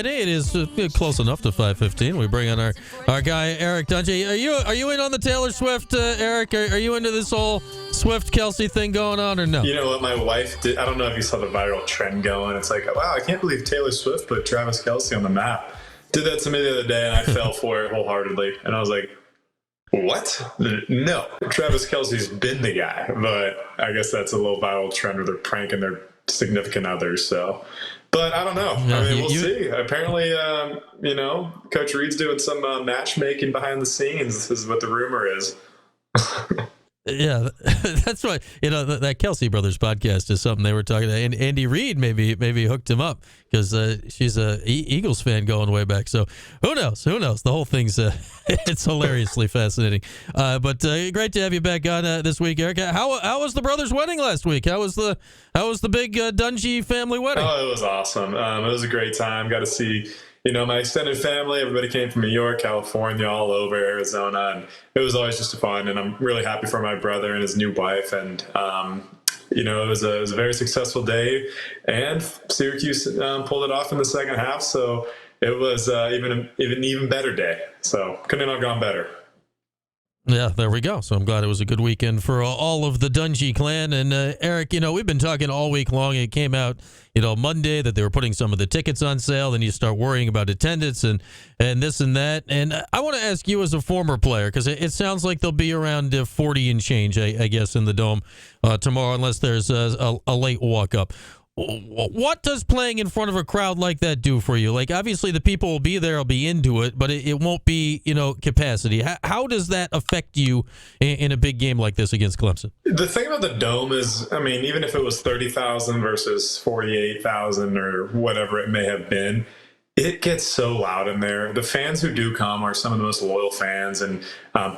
Friday. It is close enough to 5:15. We bring on our guy Eric Dungey. Are you in on the Taylor Swift, Eric? Are you into this whole Swift Kelsey thing going on or no? You know what my wife did? I don't know if you saw the viral trend going. It's like, wow, I can't believe Taylor Swift put Travis Kelsey on the map. Did that to me the other day, and I fell for it wholeheartedly. And I was like, what? No, Travis Kelsey's been the guy, but I guess that's a little viral trend where they're pranking their significant others. So, but I don't know. I mean, we'll see. Apparently, Coach Reed's doing some matchmaking behind the scenes. This is what the rumor is. Yeah, that's right. That Kelsey Brothers podcast is something they were talking about. And Andy Reid maybe hooked him up because she's a Eagles fan going way back. So who knows? The whole thing's it's hilariously fascinating. But great to have you back on this week, Eric. How was the brothers' wedding last week? How was the big Dungey family wedding? Oh, it was awesome. It was a great time. Got to see my extended family. Everybody came from New York, California, all over Arizona, and it was always just fun. And I'm really happy for my brother and his new wife. And it was a very successful day. And Syracuse pulled it off in the second half, so it was even better day. So couldn't have gone better. Yeah, there we go. So I'm glad it was a good weekend for all of the Dungey clan. And Eric, we've been talking all week long. It came out, Monday that they were putting some of the tickets on sale. Then you start worrying about attendance and this and that. And I want to ask you as a former player, because it sounds like they'll be around 40 and change, I guess, in the Dome tomorrow, unless there's a late walk up. What does playing in front of a crowd like that do for you? Like, obviously the people will be there, will be into it, but it won't be, capacity. How does that affect you in a big game like this against Clemson? The thing about the Dome is, even if it was 30,000 versus 48,000 or whatever it may have been, it gets so loud in there. The fans who do come are some of the most loyal fans and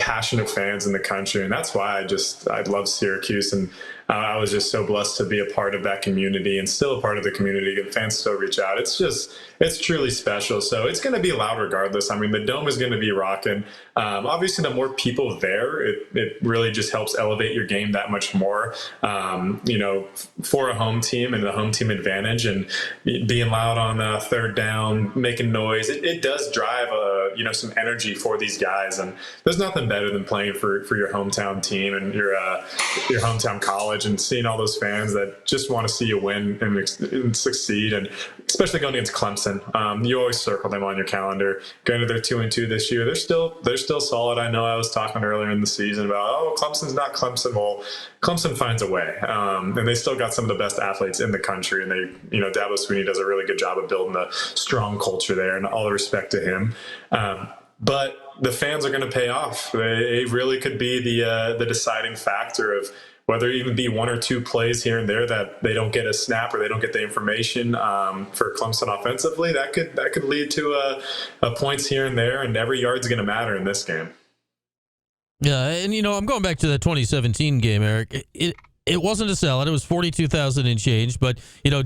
passionate fans in the country. And that's why I love Syracuse. And I was just so blessed to be a part of that community and still a part of the community. And fans still reach out. It's truly special. So it's going to be loud regardless. The Dome is going to be rocking. Obviously, the more people there, it really just helps elevate your game that much more, for a home team and the home team advantage and being loud on third down, making noise. It does drive some energy for these guys. And there's nothing better than playing for your hometown team and your hometown college and seeing all those fans that just want to see you win and succeed. And especially going against Clemson, you always circle them on your calendar. Going to their 2-2 this year, they're still solid. I know I was talking earlier in the season about, Clemson's not Clemson. Well, Clemson finds a way, and they still got some of the best athletes in the country. And they, Dabo Swinney does a really good job of building a strong culture there, and all the respect to him. But the fans are going to pay off. They really could be the deciding factor of whether it even be one or two plays here and there that they don't get a snap or they don't get the information for Clemson offensively. That could lead to a points here and there, and every yard's going to matter in this game. Yeah, and I'm going back to that 2017 game, Eric. It wasn't a sellout. It was 42,000 and change, but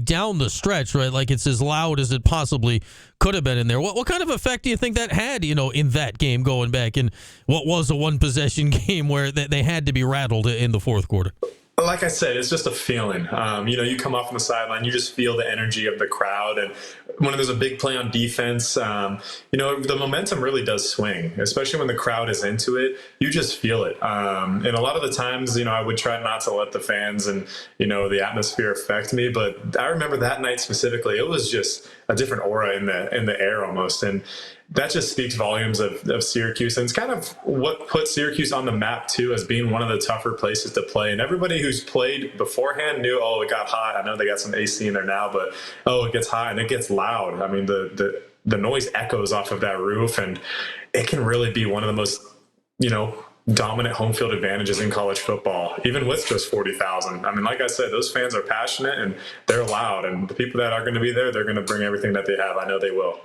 down the stretch, right? Like, it's as loud as it possibly could have been in there. What kind of effect do you think that had, in that game going back in what was a one possession game where they had to be rattled in the fourth quarter? Like I said, it's just a feeling. You come off on the sideline, you just feel the energy of the crowd. And when there's a big play on defense, the momentum really does swing, especially when the crowd is into it. You just feel it. And a lot of the times, I would try not to let the fans and, the atmosphere affect me. But I remember that night specifically, it was just a different aura in the air almost. And that just speaks volumes of Syracuse. And it's kind of what put Syracuse on the map, too, as being one of the tougher places to play. And everybody who's played beforehand knew, it got hot. I know they got some AC in there now, but, it gets hot and it gets loud. The noise echoes off of that roof, and it can really be one of the most, dominant home field advantages in college football, even with just 40,000. Like I said, those fans are passionate and they're loud. And the people that are going to be there, they're going to bring everything that they have. I know they will.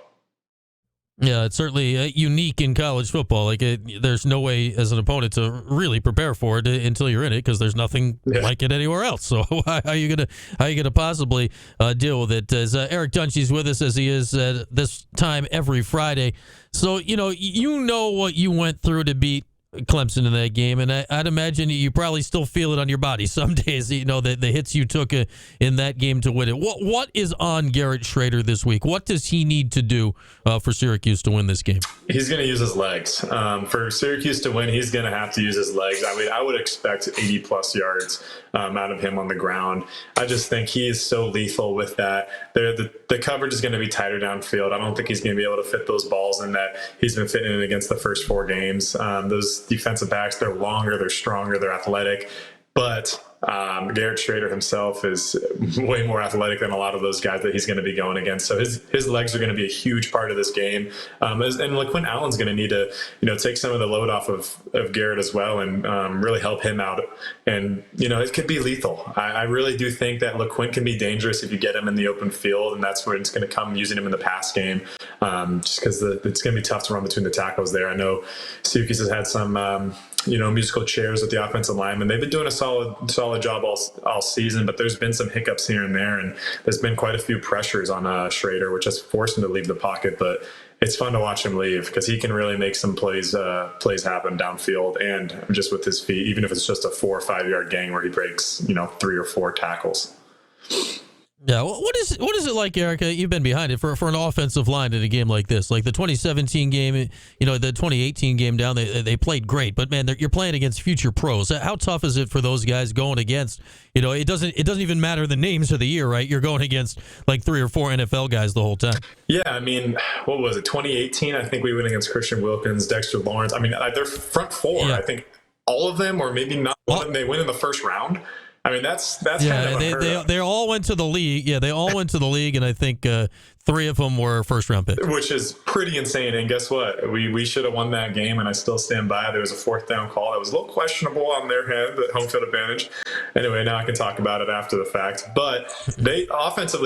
Yeah, it's certainly unique in college football. Like, there's no way as an opponent to really prepare for it until you're in it, because there's nothing like it anywhere else. So how are you gonna possibly deal with it? As Eric Dungey's with us, as he is this time every Friday. So you know what you went through to beat Clemson in that game, and I'd imagine you probably still feel it on your body some days. The hits you took in that game to win it. What is on Garrett Schrader this week? What does he need to do for Syracuse to win this game? He's going to use his legs. For Syracuse to win, he's going to have to use his legs. I mean, I would expect 80-plus yards out of him on the ground. I just think he is so lethal with that. The coverage is going to be tighter downfield. I don't think he's going to be able to fit those balls in that he's been fitting in against the first 4 games. Those defensive backs, they're longer, they're stronger, they're athletic. But Garrett Schrader himself is way more athletic than a lot of those guys that he's going to be going against. So his legs are going to be a huge part of this game. And LaQuint Allen's going to need to, take some of the load off of Garrett as well and really help him out. And, it could be lethal. I really do think that LaQuint can be dangerous if you get him in the open field, and that's where it's going to come, using him in the pass game, just because it's going to be tough to run between the tackles there. I know Syracuse has had some musical chairs with the offensive linemen. They've been doing a solid job all season, but there's been some hiccups here and there, and there's been quite a few pressures on Schrader, which has forced him to leave the pocket. But it's fun to watch him leave because he can really make some plays happen downfield and just with his feet, even if it's just a 4 or 5 yard gain where he breaks 3 or 4 tackles. Yeah, what is it like, Erica? You've been behind it for an offensive line in a game like this, like the 2017 game, the 2018 game down. They played great, but man, you're playing against future pros. How tough is it for those guys going against? It doesn't even matter the names of the year, right? You're going against like 3 or 4 NFL guys the whole time. Yeah, I mean, what was it? 2018. I think we went against Christian Wilkins, Dexter Lawrence. I mean, their front 4. Yeah. I think all of them, or maybe not one of them, they win in the first round. I mean, that's kind of they all went to the league. Yeah, they all went to the league, and I think 3 of them were first-round picks. Which is pretty insane. And guess what? We should have won that game, and I still stand by. There was a 4th down call that was a little questionable on their hand, but home field advantage. Anyway, now I can talk about it after the fact. But the offensive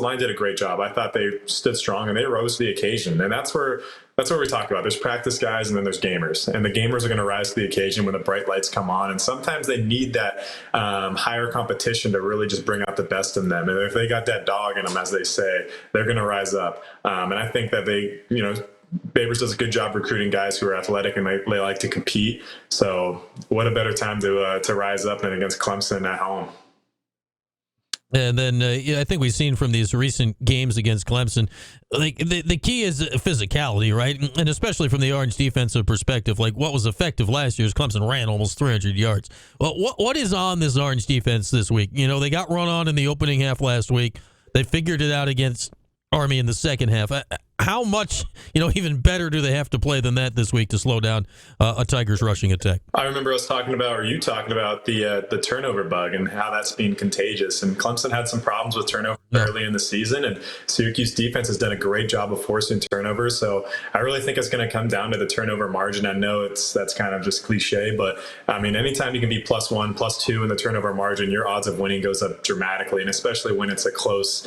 line did a great job. I thought they stood strong, and they rose to the occasion. And that's where we talk about. There's practice guys and then there's gamers. And the gamers are going to rise to the occasion when the bright lights come on. And sometimes they need that higher competition to really just bring out the best in them. And if they got that dog in them, as they say, they're going to rise up. And I think that Babers does a good job recruiting guys who are athletic and they like to compete. So what a better time to rise up than against Clemson at home. And then I think we've seen from these recent games against Clemson, like the key is physicality, right? And especially from the Orange defensive perspective, like what was effective last year is Clemson ran almost 300 yards. Well, what is on this Orange defense this week? They got run on in the opening half last week. They figured it out against Army in the second half. How much, even better do they have to play than that this week to slow down a Tigers rushing attack? I remember you talking about the turnover bug and how that's being contagious. And Clemson had some problems with turnover early in the season, and Syracuse defense has done a great job of forcing turnovers. So I really think it's going to come down to the turnover margin. I know that's kind of just cliche, but I mean, anytime you can be +1, +2 in the turnover margin, your odds of winning goes up dramatically, and especially when it's a close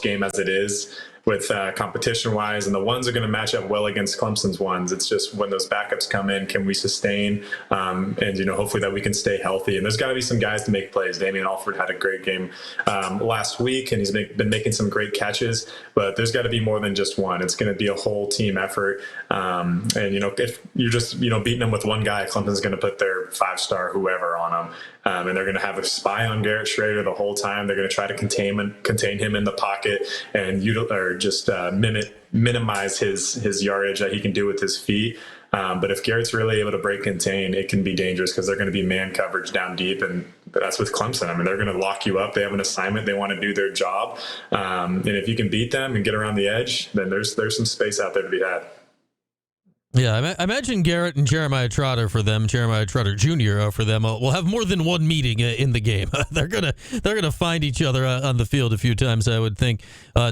game as it is. With competition-wise, and the ones are going to match up well against Clemson's ones. It's just when those backups come in, can we sustain? And hopefully that we can stay healthy. And there's got to be some guys to make plays. Damian Alford had a great game last week, and he's been making some great catches. But there's got to be more than just one. It's going to be a whole team effort. And if you're just beating them with one guy, Clemson's going to put their 5-star whoever on them. And they're going to have a spy on Garrett Schrader the whole time. They're going to try to contain him in the pocket and minimize his yardage that he can do with his feet. But if Garrett's really able to break contain, it can be dangerous because they're going to be man coverage down deep. And that's with Clemson. I mean, they're going to lock you up. They have an assignment. They want to do their job. And if you can beat them and get around the edge, then there's some space out there to be had. Yeah, I imagine Garrett and Jeremiah Trotter Jr. For them will have more than one meeting in the game. They're gonna find each other on the field a few times, I would think,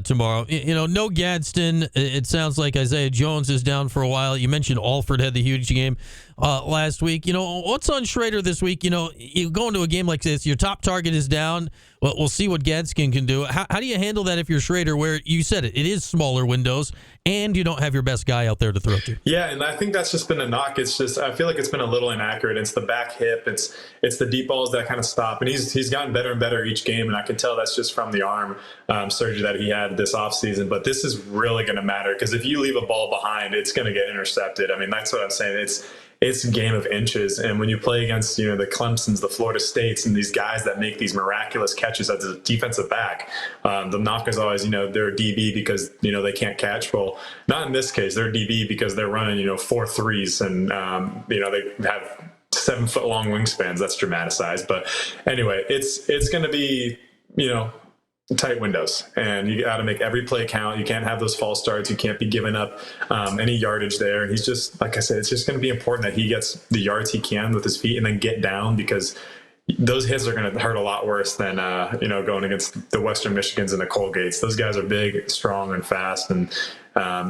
tomorrow. No Gadsden. It sounds like Isaiah Jones is down for a while. You mentioned Alford had the huge game last week. What's on Schrader this week? You go into a game like this, your top target is down. Well, we'll see what Gadskin can do. How do you handle that if you're Schrader, where you said it is smaller windows and you don't have your best guy out there to throw to? Yeah, and I think that's just been a knock. It's just, I feel like it's been a little inaccurate. It's the back hip. It's the deep balls that kind of stop. And he's gotten better and better each game. And I can tell that's just from the arm surgery that he had this offseason. But this is really going to matter, because if you leave a ball behind, it's going to get intercepted. I mean, that's what I'm saying. It's a game of inches. And when you play against, the Clemsons, the Florida States, and these guys that make these miraculous catches as a defensive back, the knock is always, they're DB because, they can't catch. Well, not in this case. They're DB because they're running, 4.3s, and, they have 7 foot long wingspans. That's dramatized. But anyway, it's going to be, tight windows, and you got to make every play count. You can't have those false starts. You can't be giving up any yardage there. And he's just, like I said, it's just going to be important that he gets the yards he can with his feet and then get down, because those hits are going to hurt a lot worse than, going against the Western Michigans and the Colgates. Those guys are big, strong, and fast, and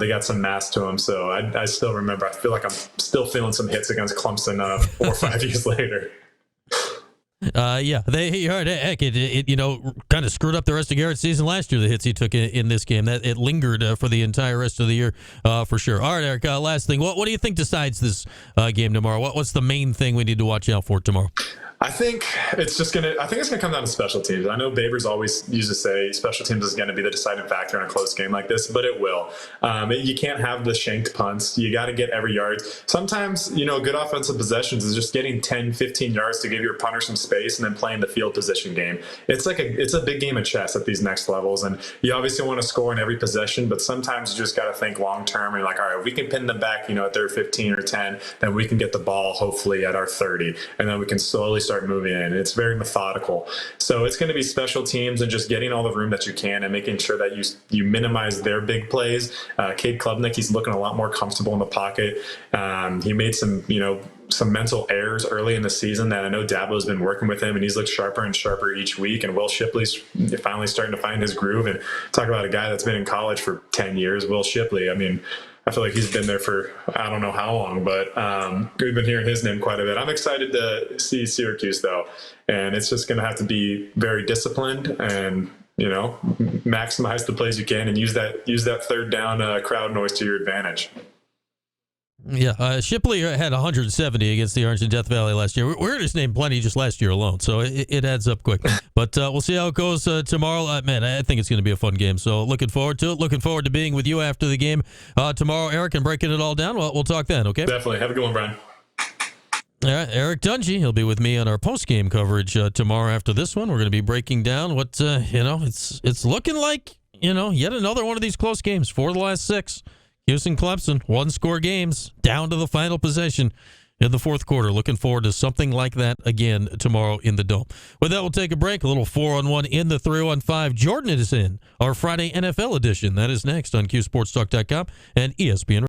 they got some mass to them. So I still remember, I feel like I'm still feeling some hits against Clemson 4 or 5 years later. Yeah, it kind of screwed up the rest of Garrett's season last year, the hits he took in this game. That it lingered for the entire rest of the year, for sure. All right, Eric, last thing. What do you think decides this game tomorrow? What's the main thing we need to watch out for tomorrow? I think it's gonna come down to special teams. I know Babers always used to say special teams is going to be the deciding factor in a close game like this, but it will. You can't have the shanked punts. You got to get every yard. Sometimes, good offensive possessions is just getting 10, 15 yards to give your punter some space and then playing the field position game. It's a big game of chess at these next levels, and you obviously want to score in every possession, but sometimes you just got to think long term. And you're like, all right, if we can pin them back, at their 15 or 10, then we can get the ball hopefully at our 30, and then we can slowly start moving in. It's very methodical. So it's going to be special teams and just getting all the room that you can and making sure that you minimize their big plays. Cade Klubnik, he's looking a lot more comfortable in the pocket. He made some mental errors early in the season that I know Dabo's been working with him, and he's looked sharper and sharper each week. And Will Shipley's finally starting to find his groove. And talk about a guy that's been in college for 10 years, Will Shipley. I mean, I feel like he's been there for I don't know how long, but we've been hearing his name quite a bit. I'm excited to see Syracuse, though, and it's just going to have to be very disciplined and maximize the plays you can and use that third down crowd noise to your advantage. Yeah, Shipley had 170 against the Orange and Death Valley last year. We heard his name plenty just last year alone, so it adds up quick. But we'll see how it goes tomorrow. Man, I think it's going to be a fun game, so looking forward to it. Looking forward to being with you after the game tomorrow, Eric, and breaking it all down. Well, we'll talk then, okay? Definitely. Have a good one, Brian. All right, Eric Dungey, he'll be with me on our post-game coverage tomorrow after this one. We're going to be breaking down what, it's looking like, yet another one of these close games. 4 of the last 6. Houston Clemson, 1-score games, down to the final possession in the fourth quarter. Looking forward to something like that again tomorrow in the Dome. With that, we'll take a break. A little 4-on-1 in the 3-on-5. Jordan is in our Friday NFL edition. That is next on QSportsTalk.com and ESPN.